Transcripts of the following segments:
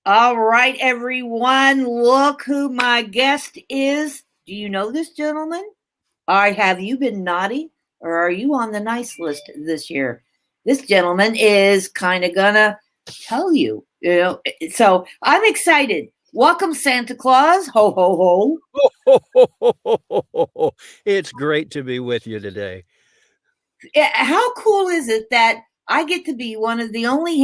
All right, everyone. Look who my guest is. Do you know this gentleman? Or have you been naughty? Or are you on the nice list this year? This gentleman is kind of gonna tell you, So I'm excited. Welcome, Santa Claus. Ho, ho, ho. It's great to be with you today. How cool is it that I get to be one of the only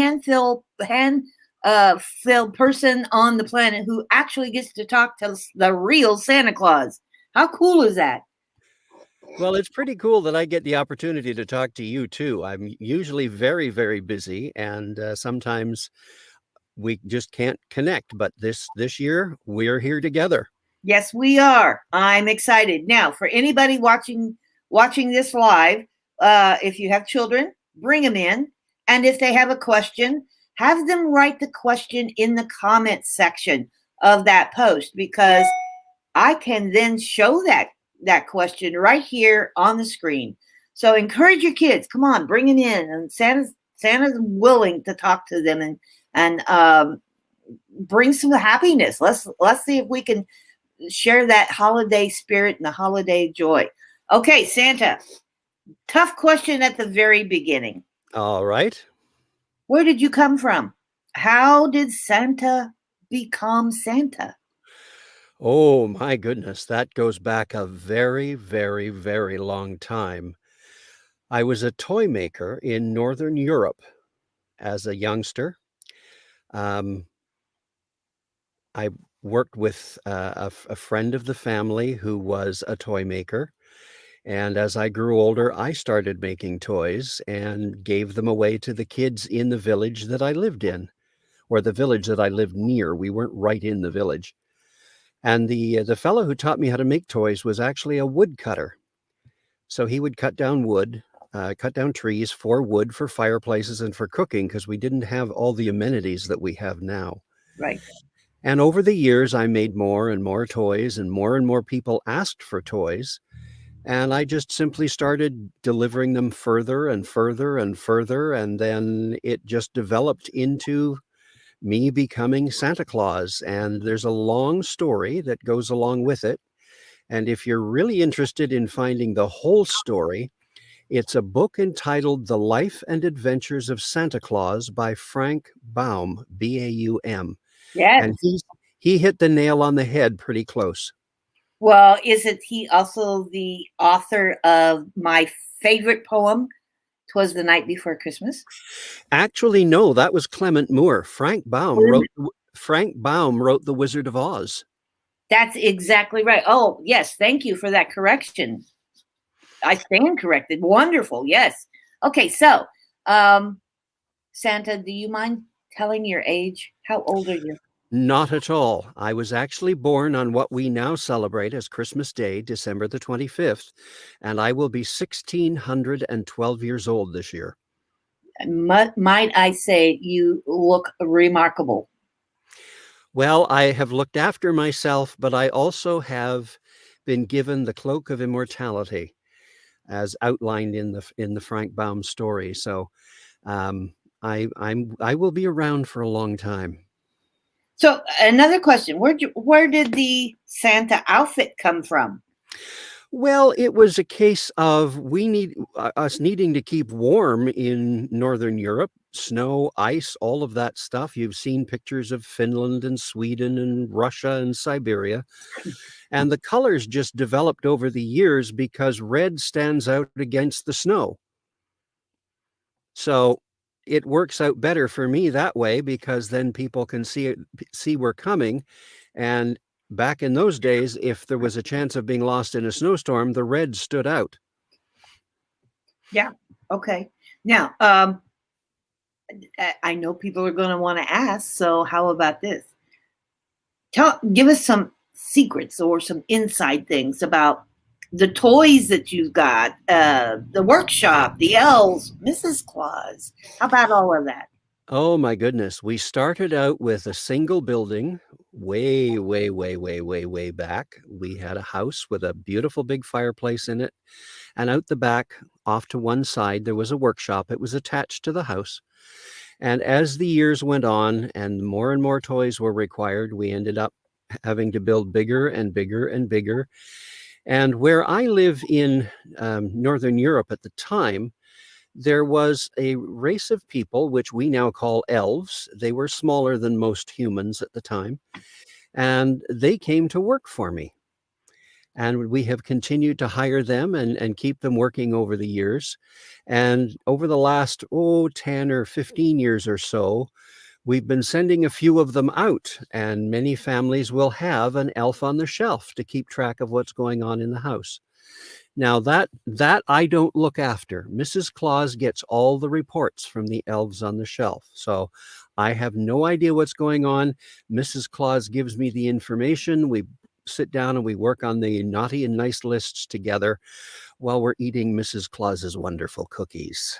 filled person on the planet who actually gets to talk to the real Santa Claus? How cool is that? Well, it's pretty cool that I get the opportunity to talk to you too. I'm usually very, very busy, and sometimes we just can't connect. But this year, we're here together. Yes, we are. I'm excited. Now, for anybody watching this live, if you have children, bring them in, and if they have a question, have them write the question in the comment section of that post because I can then show that question right here on the screen. So encourage your kids. Come on, bring them in, and Santa's willing to talk to them and bring some happiness. Let's see if we can share that holiday spirit and the holiday joy. Okay, Santa, tough question at the very beginning. All right. Where did you come from? How did Santa become Santa? Oh, my goodness. That goes back a very, very, very long time. I was a toy maker in Northern Europe as a youngster. Um, I worked with a friend of the family who was a toy maker. And as I grew older, I started making toys and gave them away to the kids in the village that I lived in, or the village that I lived near. We weren't right in the village. And the fellow who taught me how to make toys was actually a woodcutter. So he would cut down trees for wood for fireplaces and for cooking because we didn't have all the amenities that we have now. Right. And over the years, I made more and more toys, and more people asked for toys. And I just simply started delivering them further and further and further. And then it just developed into me becoming Santa Claus. And there's a long story that goes along with it. And if you're really interested in finding the whole story, it's a book entitled The Life and Adventures of Santa Claus by Frank Baum, Baum. Yes. And he hit the nail on the head pretty close. Well, isn't he also the author of my favorite poem, "'Twas the Night Before Christmas"? Actually, no, that was Clement Moore. Frank Baum wrote The Wizard of Oz. That's exactly right. Oh, yes. Thank you for that correction. I stand corrected. Wonderful. Yes. Okay. So, Santa, do you mind telling your age? How old are you? Not at all. I was actually born on what we now celebrate as Christmas Day, December the 25th, and I will be 1,612 years old this year. Might I say you look remarkable? Well, I have looked after myself, but I also have been given the cloak of immortality, as outlined in the Frank Baum story. So, I will be around for a long time. So another question: where did the Santa outfit come from? Well, it was a case of us needing to keep warm in Northern Europe, snow, ice, all of that stuff. You've seen pictures of Finland and Sweden and Russia and Siberia. And the colors just developed over the years because red stands out against the snow. So it works out better for me that way because then people can see we're coming. And back in those days, if there was a chance of being lost in a snowstorm, the red stood out. Yeah. Okay. Now, I know people are going to want to ask. So, how about this? Give us some secrets or some inside things about the toys that you've got, the workshop, the elves, Mrs. Claus. How about all of that? Oh my goodness. We started out with a single building way, way, way, way, way, way back. We had a house with a beautiful big fireplace in it. And out the back, off to one side, there was a workshop. It was attached to the house. And as the years went on and more and more toys were required, we ended up having to build bigger and bigger and bigger. And where I live in Northern Europe at the time, there was a race of people, which we now call elves. They were smaller than most humans at the time, and they came to work for me. And we have continued to hire them and keep them working over the years. And over the last, 10 or 15 years or so, we've been sending a few of them out, and many families will have an elf on the shelf to keep track of what's going on in the house. Now that I don't look after. Mrs. Claus gets all the reports from the elves on the shelf. So I have no idea what's going on. Mrs. Claus gives me the information. We sit down and we work on the naughty and nice lists together while we're eating Mrs. Claus's wonderful cookies.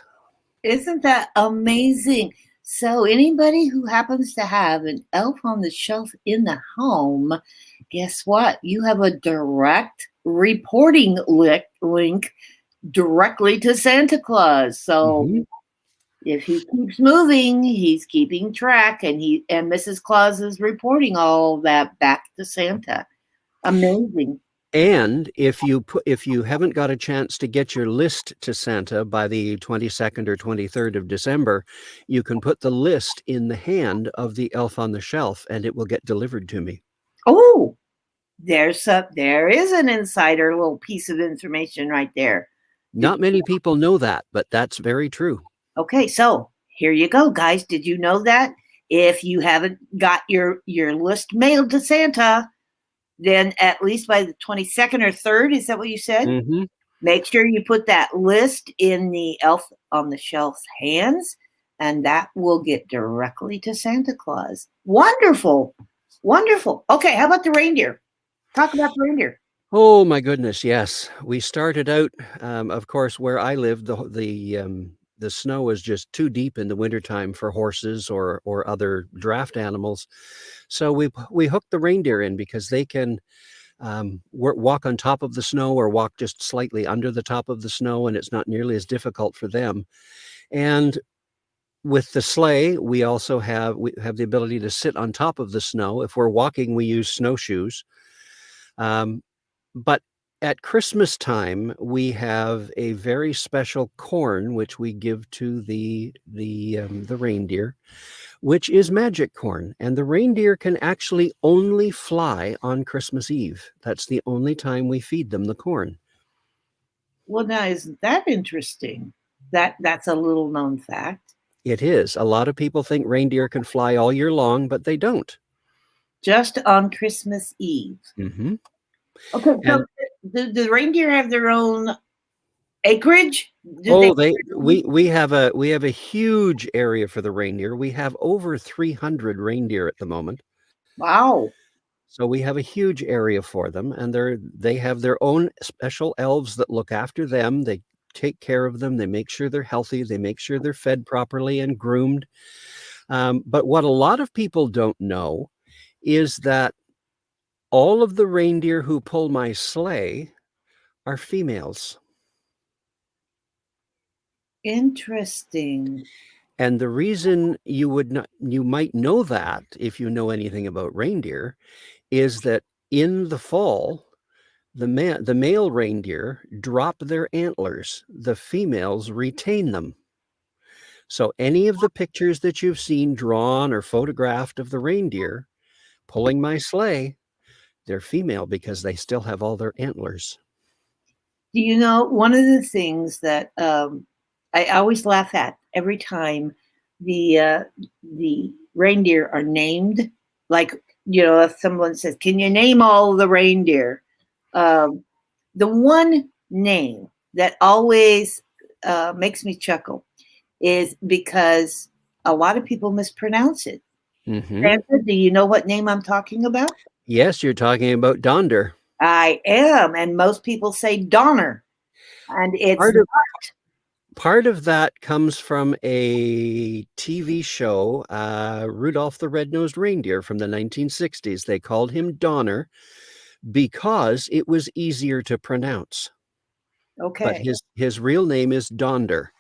Isn't that amazing? So, anybody who happens to have an elf on the shelf in the home, guess what? You have a direct reporting link directly to Santa Claus. So, Mhm. if he keeps moving, he's keeping track, and Mrs. Claus is reporting all that back to Santa. Amazing. And if you haven't got a chance to get your list to Santa by the 22nd or 23rd of December, you can put the list in the hand of the elf on the shelf and it will get delivered to me. Oh, there is an insider little piece of information right there. Not many people know that, but that's very true. Okay, so here you go, guys. Did you know that if you haven't got your list mailed to Santa, then at least by the 22nd or 3rd, is that what you said? Mhm. Make sure you put that list in the elf on the shelf's hands, and that will get directly to Santa Claus. Wonderful. Wonderful. Okay, how about the reindeer? Talk about the reindeer. Oh my goodness, yes. We started out, of course, where I live, the snow was just too deep in the wintertime for horses or other draft animals. So we hooked the reindeer in because they can walk on top of the snow or walk just slightly under the top of the snow, and it's not nearly as difficult for them. And with the sleigh, we have the ability to sit on top of the snow. If we're walking, we use snowshoes. Um, but at Christmas time, we have a very special corn which we give to the reindeer, which is magic corn, and the reindeer can actually only fly on Christmas Eve. That's the only time we feed them the corn. Well, now isn't that interesting? That's a little known fact. It is. A lot of people think reindeer can fly all year long, but they don't. Just on Christmas Eve. Hmm. Okay, so And do the reindeer have their own acreage? Do they? oh, we have a huge area for the reindeer. We have over 300 reindeer at the moment. Wow. So we have a huge area for them, and they have their own special elves that look after them. They take care of them. They make sure they're healthy. They make sure they're fed properly and groomed. But what a lot of people don't know is that all of the reindeer who pull my sleigh are females. Interesting. And the reason you might know that if you know anything about reindeer is that in the fall, the male reindeer drop their antlers. The females retain them. So any of the pictures that you've seen drawn or photographed of the reindeer pulling my sleigh, they're female because they still have all their antlers. Do you know one of the things that I always laugh at every time the reindeer are named? Like, if someone says, "Can you name all the reindeer?" Um, the one name that always makes me chuckle is because a lot of people mispronounce it. Hmm. Santa, do you know what name I'm talking about? Yes, you're talking about Donder. I am, and most people say Donner, and it's Part of part of that comes from a TV show, Rudolph the Red-Nosed Reindeer from the 1960s. They called him Donner because it was easier to pronounce. But okay. his real name is Donder.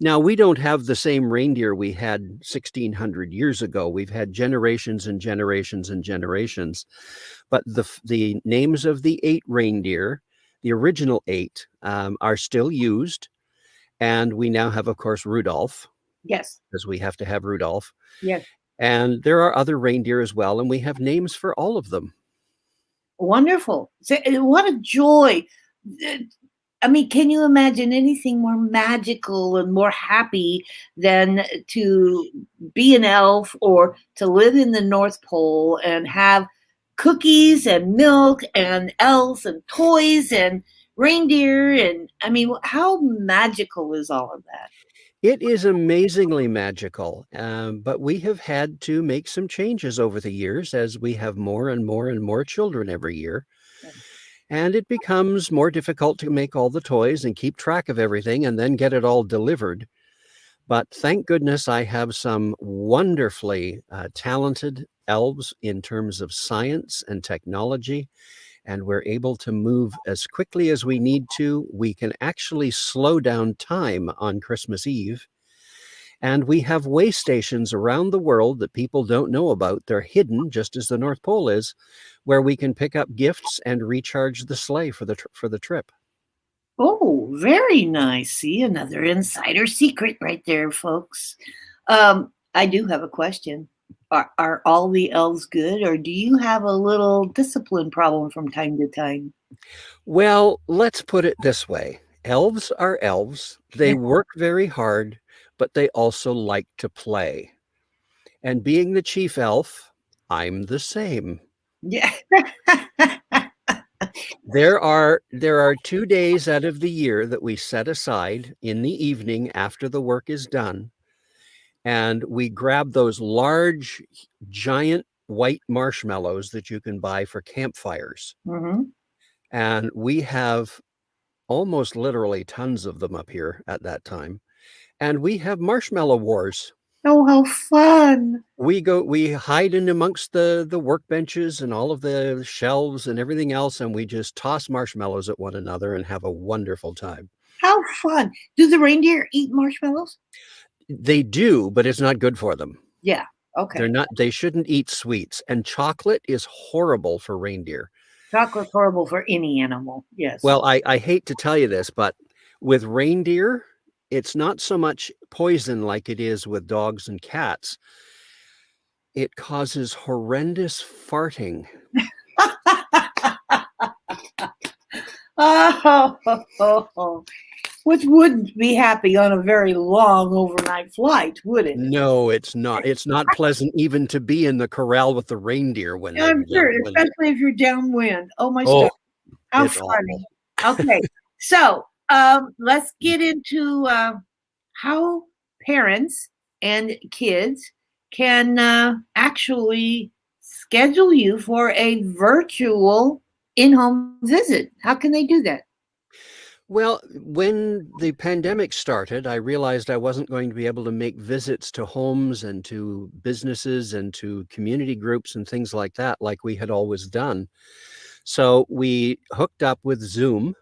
Now, we don't have the same reindeer we had 1,600 years ago. We've had generations and generations and generations. But the names of the 8 reindeer, the original 8, are still used. And we now have, of course, Rudolph, Yes. because we have to have Rudolph. Yes. And there are other reindeer as well, and we have names for all of them. Wonderful. What a joy. I mean, can you imagine anything more magical and more happy than to be an elf or to live in the North Pole and have cookies and milk and elves and toys and reindeer? And I mean, how magical is all of that? It is amazingly magical, but we have had to make some changes over the years as we have more and more and more children every year. And it becomes more difficult to make all the toys and keep track of everything and then get it all delivered. But thank goodness I have some wonderfully talented elves in terms of science and technology, and we're able to move as quickly as we need to. We can actually slow down time on Christmas Eve. And we have way stations around the world that people don't know about. They're hidden, just as the North Pole is, where we can pick up gifts and recharge the sleigh for the trip. Oh, very nice. See, another insider secret right there, folks. I do have a question. Are all the elves good, or do you have a little discipline problem from time to time? Well, let's put it this way. Elves are elves. They Yeah. work very hard, but they also like to play. And being the chief elf, I'm the same. Yeah. There are 2 days out of the year that we set aside in the evening after the work is done, and we grab those large, giant white marshmallows that you can buy for campfires. Hmm. And we have almost literally tons of them up here at that time. And we have marshmallow wars. Oh, how fun. We hide in amongst the workbenches and all of the shelves and everything else, and we just toss marshmallows at one another and have a wonderful time. How fun. Do the reindeer eat marshmallows? They do, but it's not good for them. Yeah. Okay. They shouldn't eat sweets, and chocolate is horrible for reindeer. Chocolate's horrible for any animal. Yes. Well, I hate to tell you this, but with reindeer, it's not so much poison like it is with dogs and cats. It causes horrendous farting. Oh, which wouldn't be happy on a very long overnight flight, would it? No, it's not. It's not pleasant even to be in the corral with the reindeer when they I'm sure, especially if you're downwind. Oh my Oh, stuff. How it's funny. awful. Okay. So let's get into how parents and kids can actually schedule you for a virtual in-home visit. How can they do that? Well, when the pandemic started, I realized I wasn't going to be able to make visits to homes and to businesses and to community groups and things like that, like we had always done. So we hooked up with Zoom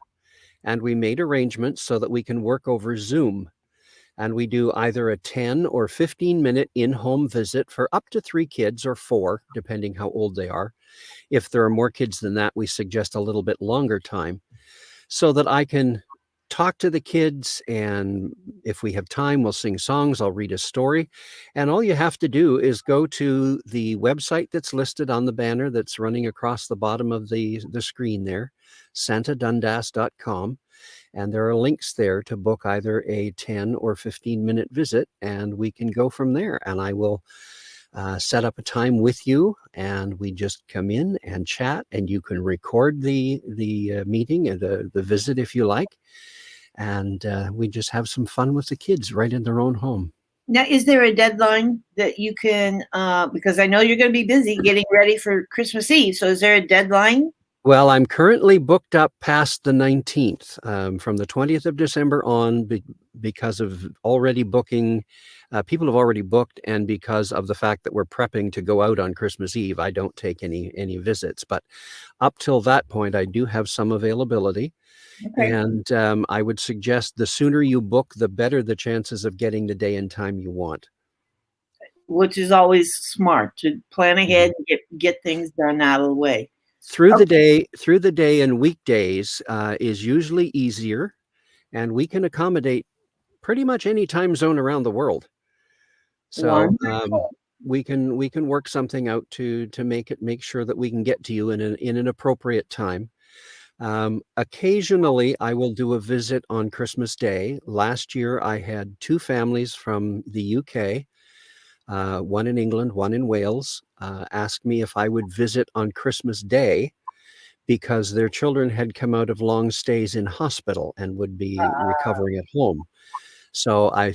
and we made arrangements so that we can work over Zoom. And we do either a 10 or 15-minute in-home visit for up to 3 kids or 4, depending how old they are. If there are more kids than that, we suggest a little bit longer time, so that I can talk to the kids, and if we have time, we'll sing songs, I'll read a story. And all you have to do is go to the website that's listed on the banner that's running across the bottom of the screen there, santadundas.com. And there are links there to book either a 10 or 15-minute visit, and we can go from there. And I will set up a time with you, and we just come in and chat, and you can record the meeting and the visit if you like. And we just have some fun with the kids right in their own home. Now, is there a deadline that you can, because I know you're going to be busy getting ready for Christmas Eve. So is there a deadline? Well, I'm currently booked up past the 19th, from the 20th of December on, because of already booking. People have already booked, and because of the fact that we're prepping to go out on Christmas Eve, I don't take any visits. But up till that point, I do have some availability, Okay. and I would suggest the sooner you book, the better the chances of getting the day and time you want. Which is always smart to plan Mhm. ahead and get things done out of the way. Through the Okay, day, through the day and weekdays is usually easier, and we can accommodate pretty much any time zone around the world. So wonderful. we can work something out to make sure that we can get to you in an appropriate time. Occasionally, I will do a visit on Christmas Day. Last year, I had two families from the UK, one in England, one in Wales, ask me if I would visit on Christmas Day because their children had come out of long stays in hospital and would be recovering at home. So I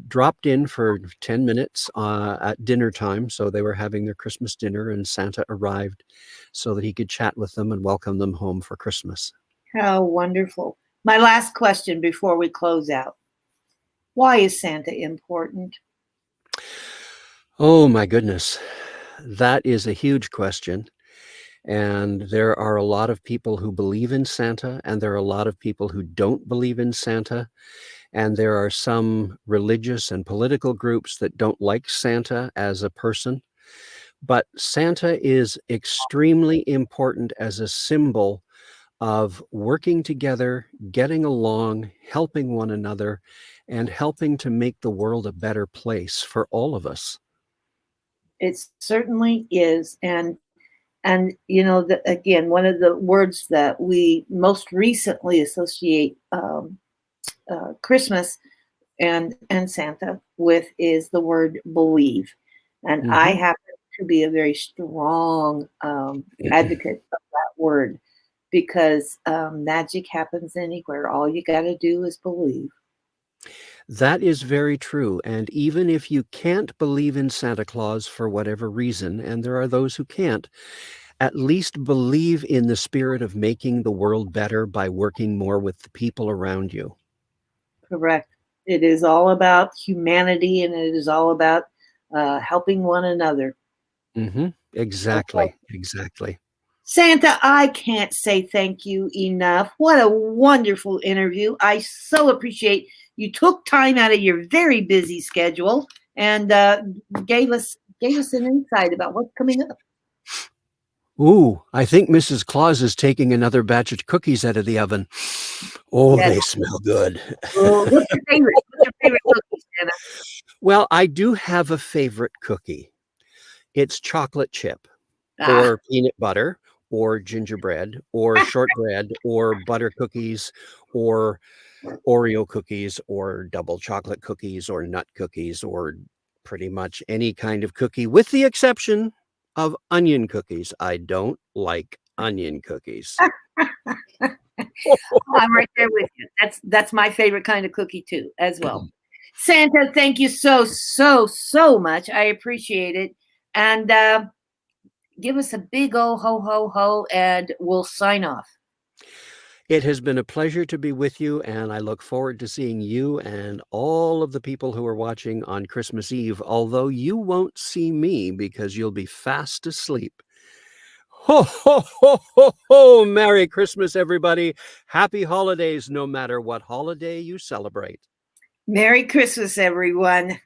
dropped in for 10 minutes at dinner time. So they were having their Christmas dinner, and Santa arrived so that he could chat with them and welcome them home for Christmas. How wonderful. My last question before we close out. Why is Santa important? Oh my goodness. That is a huge question. And there are a lot of people who believe in Santa, and there are a lot of people who don't believe in Santa. And there are some religious and political groups that don't like Santa as a person. But Santa is extremely important as a symbol of working together, getting along, helping one another, and helping to make the world a better place for all of us. It certainly is. And you know, again, one of the words that we most recently associate Christmas and Santa with is the word believe. And I Hmm. happen to be a very strong advocate of that word because magic happens anywhere. All you got to do is believe. That is very true. And even if you can't believe in Santa Claus for whatever reason, and there are those who can't, at least believe in the spirit of making the world better by working more with the people around you. Correct. It is all about humanity and it is all about helping one another. Hmm. Okay. Exactly. Exactly. Santa, I can't say thank you enough. What a wonderful interview. I so appreciate you took time out of your very busy schedule and gave us an insight about what's coming up. Ooh, I think Mrs. Claus is taking another batch of cookies out of the oven. Oh, Yes. they smell good. Oh, what's your favorite? What's your favorite cookie, Santa? Well, I do have a favorite cookie. It's chocolate chip Ah, or peanut butter or gingerbread or shortbread or butter cookies or Oreo cookies or double chocolate cookies or nut cookies or pretty much any kind of cookie, with the exception of onion cookies. I don't like onion cookies. I'm right there with you. That's my favorite kind of cookie too, as well. Santa, thank you so much. I appreciate it. And give us a big old ho ho ho, and we'll sign off. It has been a pleasure to be with you, and I look forward to seeing you and all of the people who are watching on Christmas Eve, although you won't see me because you'll be fast asleep. Ho, ho, ho, ho, ho! Merry Christmas, everybody. Happy holidays, no matter what holiday you celebrate. Merry Christmas, everyone.